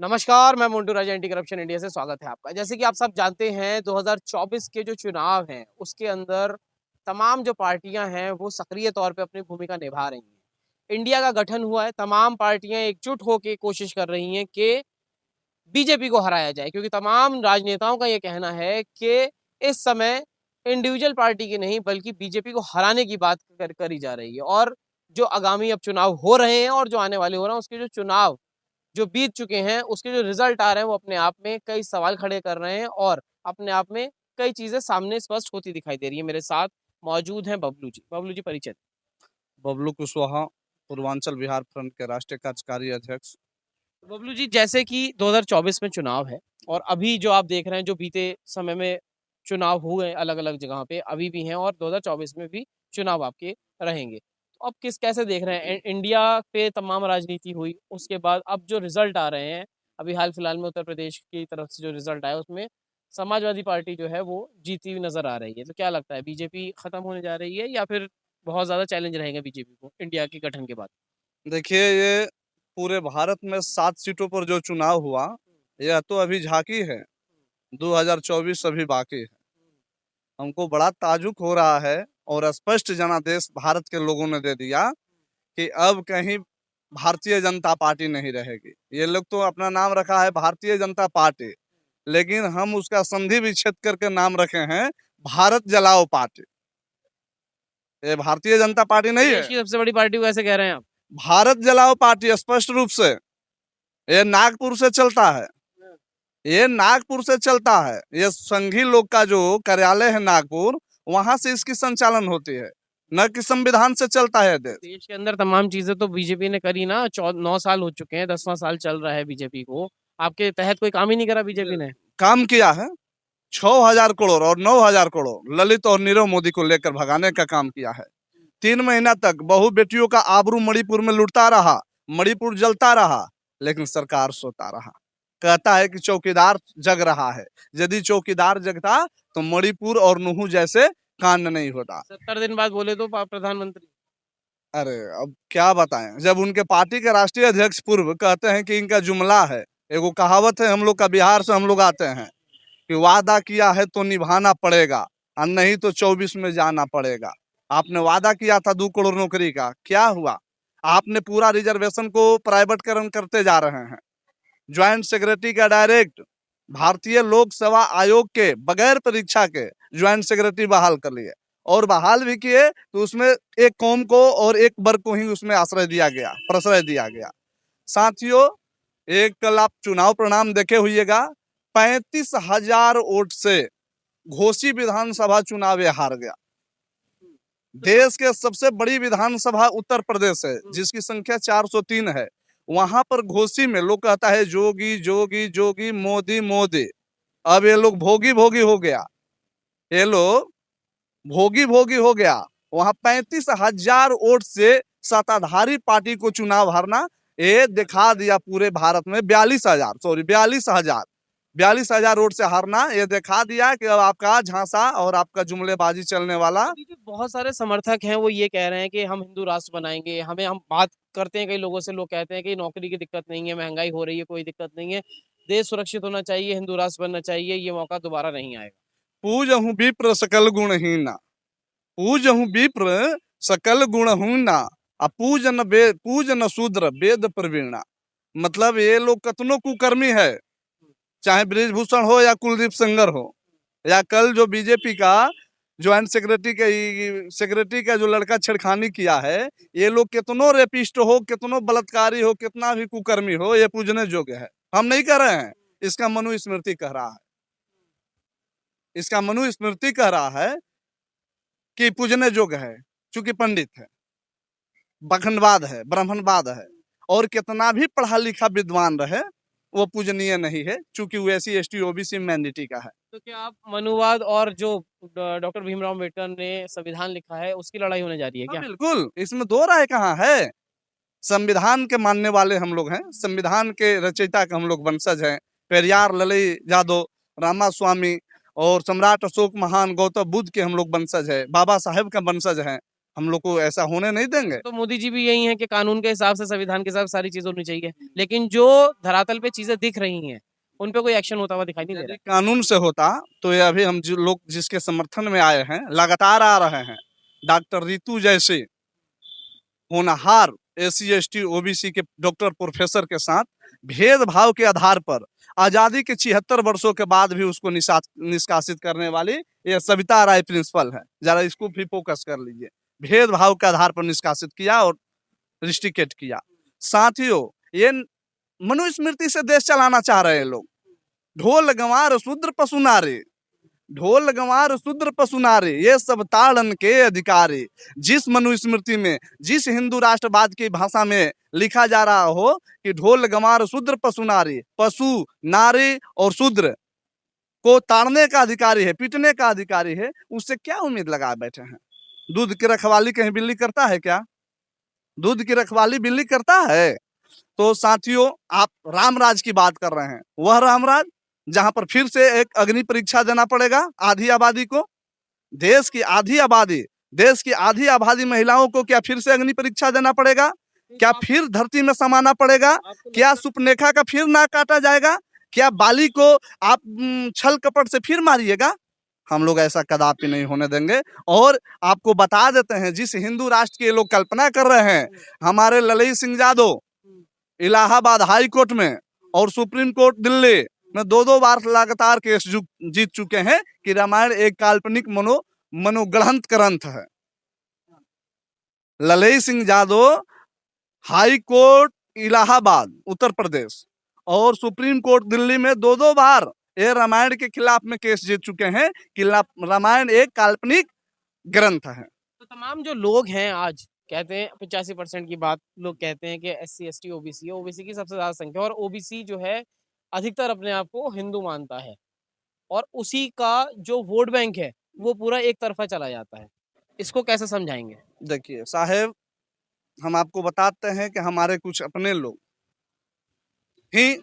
नमस्कार, मैं मोन्टू राजा anti corruption India से स्वागत है आपका। जैसे कि आप सब जानते हैं 2024 के जो चुनाव हैं, उसके अंदर तमाम जो पार्टियां हैं वो सक्रिय तौर पे अपनी भूमिका निभा रही हैं। इंडिया का गठन हुआ है, तमाम पार्टियां एकजुट होके कोशिश कर रही हैं कि बीजेपी को हराया जाए क्योंकि तमाम राजनेताओं का ये कहना है कि इस समय इंडिविजुअल पार्टी की नहीं बल्कि बीजेपी को हराने की बात करी जा रही है और जो आगामी अब चुनाव हो रहे हैं और जो आने वाले हो रहे हैं उसके जो चुनाव जो बीत चुके हैं, उसके जो रिज़ल्ट आ रहे हैं, वो अपने आप में कई सवाल खड़े कर रहे हैं और अपने आप में कई चीज़ें सामने स्पष्ट होती दिखाई दे रही हैं। मेरे साथ मौजूद हैं बबलू जी। बबलू जी परिचय दें। बबलू कुशवाहा, पूर्वांचल बिहार फ्रंट के राष्ट्रीय कार्यकारी अध्यक्ष। बबलू जी जैसे कि 2024 में चुनाव है और अभी जो आप देख रहे हैं, जो बीते समय में चुनाव हुए अलग-अलग जगह पे, अभी भी हैं और 2024 में भी चुनाव आपके रहेंगे। तो आप कैसे देख रहे हैं? इंडिया पे तमाम राजनीति हुई, उसके बाद अब जो रिज़ल्ट आ रहे हैं, अभी हाल-फिलहाल में उत्तर प्रदेश की तरफ से जो रिज़ल्ट आया, उसमें समाजवादी पार्टी जो है, वो जीती हुई नज़र आ रही है। तो क्या लगता है, बीजेपी खत्म होने जा रही है या फिर बहुत ज़्यादा चैलेंज रहेगा बीजेपी को, इंडिया के गठन के बाद? देखिए, ये पूरे भारत में 7 सीटों पर जो चुनाव हुआ, यह तो अभी झांकी है, 2024 अभी बाकी है। हमको बड़ा ताज्जुब हो रहा है और स्पष्ट जनादेश भारत के लोगों ने दे दिया कि अब कहीं भारतीय जनता पार्टी नहीं रहेगी। ये लोग तो अपना नाम रखा है भारतीय जनता पार्टी, लेकिन हम उसका संधि विच्छेद करके नाम रखे हैं भारत जलाओ पार्टी। ये भारतीय जनता पार्टी नहीं है। देश की सबसे बड़ी पार्टी को ऐसे कह रहे हैं आप? भारत जलाओ पार्टी स्पष्ट रूप से ये नागपुर से चलता है। ये नागपुर से चलता है। ये संघी लोग का जो कार्यालय है नागपुर, वहां से इसकी संचालन होती है, न कि संविधान से चलता है देश। देश के अंदर तमाम चीजें तो बीजेपी ने करी ना। 9 साल हो चुके हैं, 10वां साल चल रहा है बीजेपी को। आपके तहत कोई काम ही नहीं करा बीजेपी ने। काम किया है, 6,000 करोड़ और 9,000 करोड़ ललित और नीरव मोदी को लेकर भगाने का काम किया है। 3 महीना तक बहु बेटियों का आबरू मणिपुर में लुटता रहा, मणिपुर जलता रहा, लेकिन सरकार सोता रहा। कहता है कि चौकीदार जग रहा है। यदि चौकीदार जगता तो मणिपुर और नुहू जैसे कांड नहीं होता। 70 दिन बाद बोले तो प्रधानमंत्री। अरे अब क्या बताएं, जब उनके पार्टी के राष्ट्रीय अध्यक्ष पूर्व कहते हैं कि इनका जुमला है। एगो कहावत है, हम लोग का बिहार से हम लोग आते हैं कि वादा किया है तो निभाना पड़ेगा और नहीं तो 24 में जाना पड़ेगा। आपने वादा किया था 2 करोड़ नौकरी का, क्या हुआ? आपने पूरा रिजर्वेशन को प्राइवेटकरण करते जा रहे हैं। ज्वाइंट सेक्रेटरी का डायरेक्ट भारतीय लोक सेवा आयोग के बगैर परीक्षा के ज्वाइंट सेक्रेटरी बहाल कर लिए और बहाल भी किए तो उसमें एक कौम को और एक वर्ग को ही उसमें आश्रय दिया गया, प्रश्रय दिया गया। साथियों, एक कल आप चुनाव परिणाम देखे हुईगा, 35,000 वोट से घोसी विधानसभा चुनाव ये हार गया। देश के सबसे बड़ी विधानसभा उत्तर प्रदेश है, जिसकी संख्या 403 है। वहां पर घोसी में लोग कहता है जोगी जोगी जोगी मोदी मोदी। अब ये लोग भोगी भोगी हो गया, ये लोग भोगी भोगी हो गया। वहां 35,000 वोट से सत्ताधारी पार्टी को चुनाव हारना, ये दिखा दिया पूरे भारत में 42,000 वोट से हारना, ये दिखा दिया कि अब आपका झांसा और आपका जुमलेबाजी चलने वाला। अभी जो बहुत सारे समर्थक हैं वो ये कह रहे हैं कि हम हिंदू राष्ट्र बनाएंगे। हम बात करते हैं कई लोगों से, लोग कहते हैं कि नौकरी की दिक्कत नहीं है, महंगाई हो रही है, कोई दिक्कत नहीं है, देश सुरक्षित होना चाहिए, हिंदू राष्ट्र बनना चाहिए, ये मौका दोबारा नहीं आएगा। पूजहु विप्र सकल गुणहीना, पूजहु विप्र सकल गुणहीना, पूजन शूद्र वेद प्रवीणा। मतलब ये लोग कतनों कुकर्मी है, चाहे ब्रिजभूषण हो या कुलदीप सेंगर हो, या कल जो बीजेपी का ज्वाइंट सेक्रेटरी का जो लड़का छेड़खानी किया है। ये लोग कितनों रेपिस्ट हो, कितनों बलात्कारी हो, कितना भी कुकर्मी हो, ये पूजने योग्य है। हम नहीं कह रहे हैं, इसका मनुस्मृति कह रहा है। इसका मनुस्मृति कह रहा है कि पूजने योग्य है, चूंकि पंडित है, बखंडवाद है, ब्राह्मणवाद है, और कितना भी पढ़ा लिखा विद्वान रहे वो पूजनीय नहीं है, चूंकि वो SC ST OBC मैंडिटी का है। तो क्या आप मनुवाद और जो डॉक्टर भीमराव अम्बेडकर ने संविधान लिखा है उसकी लड़ाई होने जा रही है हाँ क्या? बिल्कुल, इसमें दो राय कहाँ है। संविधान के मानने वाले हम लोग हैं, संविधान के रचयिता के हम लोग वंशज हैं। पेरियार ललई यादव, रामास्वामी और सम्राट अशोक महान, गौतम बुद्ध के हम लोग वंशज हैं, बाबा साहेब का वंशज हैं। हम लोग को ऐसा होने नहीं देंगे। तो मोदी जी भी यही है कि कानून के हिसाब से, संविधान के हिसाब से सारी चीज़ होनी चाहिए। लेकिन जो धरातल पे चीज़ें दिख रही हैं, उन पे कोई एक्शन होता हुआ दिखाई नहीं दे रहा यदि कानून से होता तो ये अभी हम जो लोग जिसके समर्थन में आए हैं, लगातार आ रहे हैं, डॉक्टर रितु जैसे होनहार SC ST OBC के डॉक्टर प्रोफेसर के साथ भेदभाव के आधार पर आजादी के 76 वर्षों के बाद भी उसको निष्कासित करने वाली ये सविता राय प्रिंसिपल है। जरा इसको भी फोकस कर लीजिए। भेदभाव के आधार पर निष्कासित किया और रिस्ट्रिकेट किया। साथियों, ये मनुस्मृति से देश चलाना चाह रहे हैं लोग। ढोल गंवार शूद्र पशु नारी, ढोल गंवार शूद्र पशु नारी, ये सब ताड़न के अधिकारी। जिस मनुस्मृति में, जिस हिंदू राष्ट्रवाद की भाषा में लिखा जा रहा हो कि ढोल गंवार शूद्र पशु नारी, पशु, नारी और शूद्र को ताड़ने का अधिकारी है, पीटने का अधिकारी है, उससे क्या उम्मीद लगा बैठे हैं? दूध की रखवाली कहीं बिल्ली करता है क्या? दूध की रखवाली बिल्ली करता है? तो साथियों, आप रामराज की बात कर रहे हैं, वह रामराज जहां पर फिर से एक अग्नि परीक्षा देना पड़ेगा आधी आबादी को। देश की आधी आबादी, देश की आधी आबादी महिलाओं को क्या फिर से अग्नि परीक्षा देना पड़ेगा? क्या फिर धरती में समाना पड़ेगा? क्या सुपनेखा का फिर नाक काटा जाएगा? क्या बाली को आप छल कपट से फिर मारिएगा? हम लोग ऐसा कदापि नहीं होने देंगे। और आपको बता देते हैं, जिस हिंदू राष्ट्र की ये लोग कल्पना कर रहे हैं, हमारे ललई सिंह यादव इलाहाबाद हाई कोर्ट में और सुप्रीम कोर्ट दिल्ली में 2-2 बार लगातार केस जीत चुके हैं कि रामायण एक काल्पनिक मनोग्रंथ ग्रंथ है। ललई सिंह यादव हाई कोर्ट इलाहाबाद उत्तर प्रदेश और सुप्रीम कोर्ट दिल्ली में 2-2 बार ये रामायण के खिलाफ में केस जीत चुके हैं कि रामायण एक काल्पनिक ग्रंथ है। तो तमाम जो लोग हैं आज कहते हैं 85% की बात लोग कहते हैं कि SC ST OBC है, OBC की सबसे ज्यादा संख्या, और OBC जो है अधिकतर अपने आप को हिंदू मानता है, और उसी का जो वोट बैंक है वो पूरा एक तरफा चला जाता है। इसको कैसे समझाएंगे? देखिए साहेब, हम आपको बताते हैं कि हमारे कुछ अपने लोग ही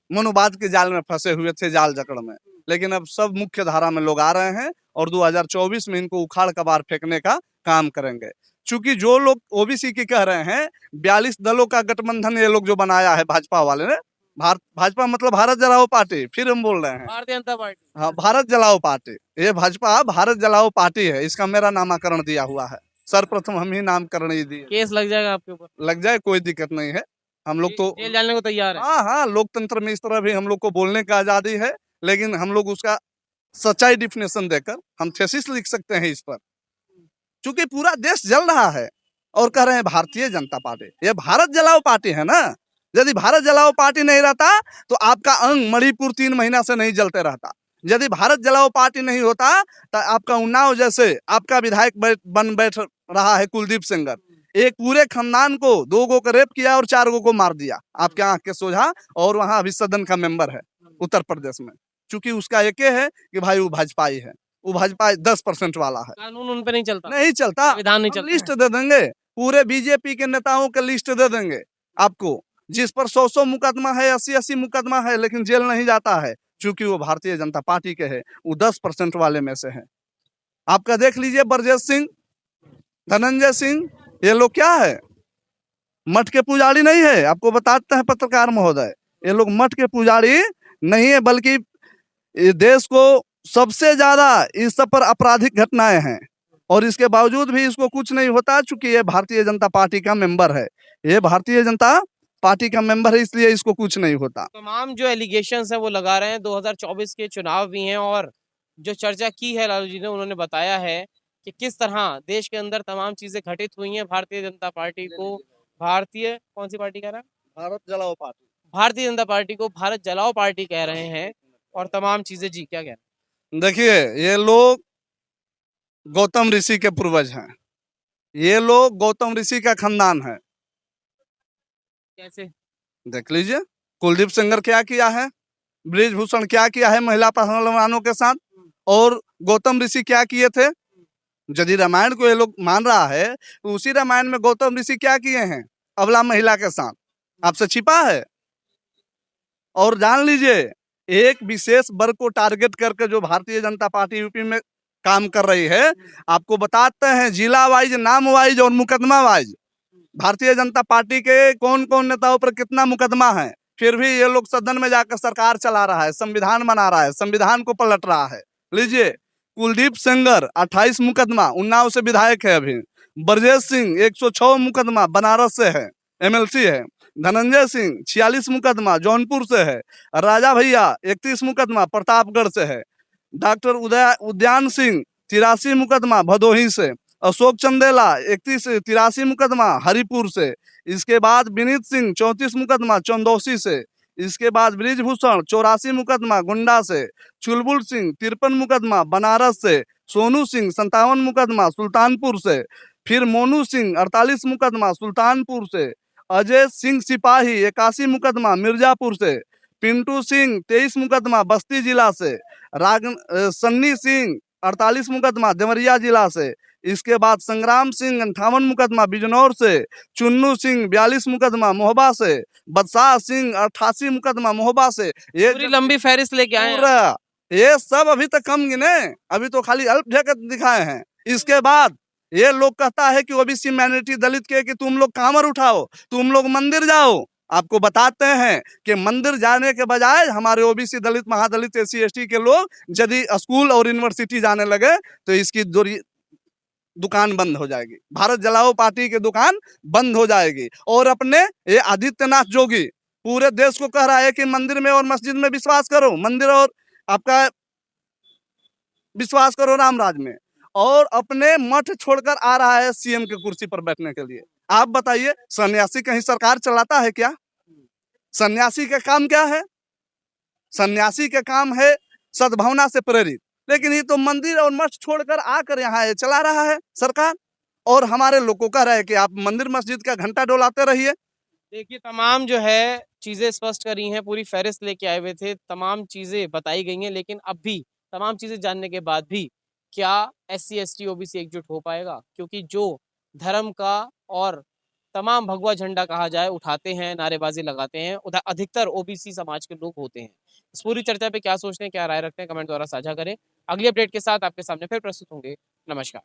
मनोवाद के जाल में फंसे हुए थे, जाल जकड़ में, लेकिन अब सब मुख्य धारा में लोग आ रहे हैं और 2024 में इनको उखाड़ कबाड़ फेंकने का काम करेंगे। चूंकि जो लोग OBC की कह रहे हैं, 42 दलों का गठबंधन ये लोग जो बनाया है भाजपा वाले ने, भाजपा मतलब भारत जलाओ पार्टी, फिर हम बोल रहे हैं भारतीय जनता पार्टी। हाँ, भारत जलाओ पार्टी। ये भाजपा भारत जलाओ पार्टी है, इसका मेरा नामाकरण दिया हुआ है। सर्वप्रथम हम ही नामकरण ही दिए। केस लग जाएगा आपके ऊपर? लग जाए, कोई दिक्कत नहीं है। हम लोग तो जेल जाने को तैयार है? हाँ हाँ, लोकतंत्र में इस तरह भी हम लोग को बोलने का आजादी है, लेकिन हम लोग उसका सच्चाई डिफिनेशन देकर हम थेसिस लिख सकते हैं इस पर। क्योंकि पूरा देश जल रहा है और कह रहे हैं भारतीय जनता पार्टी, ये भारत जलाओ पार्टी है ना। यदि भारत जलाओ पार्टी नहीं रहता तो आपका अंग मणिपुर 3 महीना से नहीं जलते रहता। यदि भारत जलाओ पार्टी नहीं होता तो आपका उन्नाव जैसे आपका विधायक बन बैठ रहा है कुलदीप सेंगर, एक पूरे खानदान को 2 गो को रेप किया और 4 गो को मार दिया आपके आंख के सोझा, और वहां अभी सदन का मेंबर है उत्तर प्रदेश में। चूंकि उसका एक है कि भाई वो भाजपाई है, वो भाजपा 10% वाला है। कानून उन पे नहीं चलता? नहीं चलता, संविधान नहीं हम चलता लिस्ट दे देंगे, पूरे बीजेपी के नेताओं के लिस्ट दे देंगे आपको, जिस पर 100 मुकदमा है, 80 मुकदमा है, लेकिन जेल नहीं जाता है, क्योंकि वो भारतीय जनता पार्टी के है, वो 10% वाले में से है। आपका देख लीजिए ब्रजेश सिंह, धनंजय सिंह, ये लोग क्या है, मठ के पुजारी नहीं है। आपको बताते हैं पत्रकार महोदय, ये लोग मठ के पुजारी नहीं है, बल्कि देश को सबसे ज्यादा इस सब पर आपराधिक घटनाएं हैं, और इसके बावजूद भी इसको कुछ नहीं होता, चूंकि ये भारतीय जनता पार्टी का मेंबर है। ये भारतीय जनता पार्टी का मेंबर है, इसलिए इसको कुछ नहीं होता। तमाम जो एलिगेशंस हैं वो लगा रहे हैं। 2024 के चुनाव भी हैं, और जो चर्चा की है लालू जी ने, उन्होंने बताया है कि किस तरह देश के अंदर तमाम चीजें घटित हुई हैं। भारतीय जनता पार्टी को भारतीय कौन सी पार्टी कह रहा है? भारत जलाओ पार्टी। भारतीय जनता पार्टी को भारत जलाओ पार्टी कह रहे हैं, और तमाम चीजें। जी क्या कह रहे हैं? देखिए, ये लोग गौतम ऋषि के पूर्वज हैं, ये लोग गौतम ऋषि का खानदान है। कैसे? देख लीजिए, कुलदीप सेंगर क्या किया है, ब्रिजभूषण क्या किया है महिला पहलवानों के साथ, और गौतम ऋषि क्या किए थे। यदि रामायण को ये लोग मान रहा है तो उसी रामायण में गौतम ऋषि क्या किए हैं अबला महिला के साथ, आपसे छिपा है। और जान लीजिए, एक विशेष वर्ग को टारगेट करके जो भारतीय जनता पार्टी यूपी में काम कर रही है। आपको बताते हैं जिला वाइज, नाम वाइज और मुकदमा वाइज भारतीय जनता पार्टी के कौन कौन नेताओं पर कितना मुकदमा है। फिर भी ये लोग सदन में जाकर सरकार चला रहा है, संविधान बना रहा है, संविधान को पलट रहा है। लीजिए, कुलदीप सेंगर 28 मुकदमा, उन्नाव से विधायक है अभी। ब्रजेश सिंह 106 मुकदमा, बनारस से है, एमएलसी है। धनंजय सिंह 46 मुकदमा, जौनपुर से है। राजा भैया 31 मुकदमा, प्रतापगढ़ से है। डॉक्टर उद्यान सिंह 83 मुकदमा, भदोही से। अशोक चंदेला 83 मुकदमा, हरिपुर से। इसके बाद विनीत सिंह 34 मुकदमा, चंदौसी से। इसके बाद ब्रिजभूषण 84 मुकदमा, गोंडा से। चुलबुल सिंह 53 मुकदमा, बनारस से। सोनू सिंह 57 मुकदमा, सुल्तानपुर से। फिर मोनू सिंह 48 मुकदमा, सुल्तानपुर से। अजय सिंह सिपाही 81 मुकदमा, मिर्जापुर से। पिंटू सिंह 23 मुकदमा, बस्ती जिला से। सन्नी सिंह 48 मुकदमा, देवरिया जिला से। इसके बाद संग्राम सिंह 58 मुकदमा, बिजनौर से। चुन्नू सिंह 42 मुकदमा, मोहबा से। बदशाह सिंह 88 मुकदमा, मोहबा से। ये पूरी लंबी फहरिस्त लेके आए हैं आप। पूरा, ये सब अभी तक कम गिने, अभी तो खाली अल्प झलक दिखाए हैं। इसके बाद ये लोग कहता है कि ओबीसी माइनॉरिटी दलित के कि तुम लोग कामर उठाओ, तुम लोग मंदिर जाओ। आपको बताते हैं कि मंदिर जाने के बजाय हमारे ओबीसी दलित, महादलित, एससी एसटी के लोग यदि स्कूल और यूनिवर्सिटी जाने लगे तो इसकी दुकान बंद हो जाएगी। भारत जलाओ पार्टी की दुकान बंद हो जाएगी। और अपने ये आदित्यनाथ जोगी पूरे देश को कह रहा है कि मंदिर में और मस्जिद में विश्वास करो, मंदिर और आपका विश्वास करो राम राज में। और अपने मठ छोड़कर आ रहा है सीएम की कुर्सी पर बैठने के लिए। आप बताइए, सन्यासी कहीं सरकार चलाता है क्या? सन्यासी का काम क्या है? सन्यासी का काम है सद्भावना से प्रेरित। लेकिन ये तो मंदिर और मठ छोड़कर आकर यहाँ ये चला रहा है सरकार। और हमारे लोग को कह रहा है कि आप मंदिर मस्जिद का घंटा डोलाते रहिए। देखिए, तमाम जो है चीज़ें स्पष्ट करी हैं, पूरी फ़हरिस्त लेके आए हुए थे, तमाम चीज़ें बताई गई हैं, लेकिन अब भी तमाम चीज़ें जानने के बाद भी क्या एससी, एसटी, ओबीसी एकजुट हो पाएगा? क्योंकि जो धर्म का और तमाम भगवा झंडा कहा जाए उठाते हैं, नारेबाज़ी लगाते हैं, उधर अधिकतर ओबीसी समाज के लोग होते हैं। इस पूरी चर्चा पे क्या सोचते हैं, क्या राय रखते हैं, कमेंट द्वारा साझा करें। अगली अपडेट के साथ आपके सामने फिर प्रस्तुत होंगे। नमस्कार।